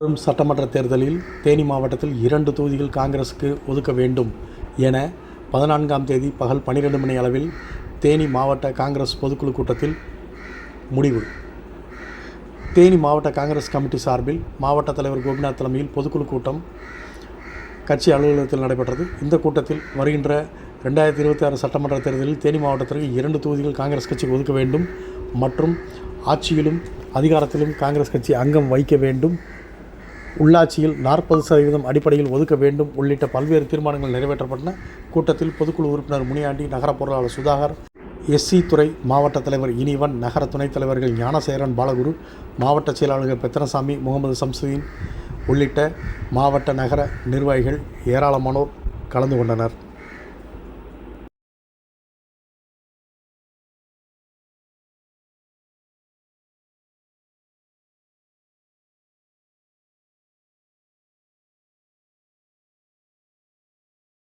வரும் சட்டமன்ற தேர்தலில் தேனி மாவட்டத்தில் 2 தொகுதிகள் காங்கிரசுக்கு ஒதுக்க வேண்டும் என 14ஆம் தேதி பகல் 12 மணி அளவில் தேனி மாவட்ட காங்கிரஸ் பொதுக்குழு கூட்டத்தில் முடிவு. தேனி மாவட்ட காங்கிரஸ் கமிட்டி சார்பில் மாவட்ட தலைவர் கோபிநாத் தலைமையில் பொதுக்குழு கூட்டம் கட்சி அலுவலகத்தில் நடைபெற்றது. இந்த கூட்டத்தில் வருகின்ற 2026 சட்டமன்ற தேர்தலில் தேனி மாவட்டத்திற்கு 2 தொகுதிகள் காங்கிரஸ் கட்சிக்கு ஒதுக்க வேண்டும் மற்றும் ஆட்சியிலும் அதிகாரத்திலும் காங்கிரஸ் கட்சி அங்கம் வைக்க வேண்டும், உள்ளாட்சியில் 40% அடிப்படையில் ஒதுக்க வேண்டும் உள்ளிட்ட பல்வேறு தீர்மானங்கள் நிறைவேற்றப்பட்டன. கூட்டத்தில் பொதுக்குழு உறுப்பினர் முனியாண்டி, நகர பொருளாளர் சுதாகர், எஸ்சி துறை மாவட்ட தலைவர் இனிவன், நகர துணைத் தலைவர்கள் ஞானசேகரன், பாலகுரு, மாவட்ட செயலாளர்கள் பெத்தனசாமி, முகமது சம்சுதீன் உள்ளிட்ட மாவட்ட நகர நிர்வாகிகள் ஏராளமானோர் கலந்து கொண்டனர்.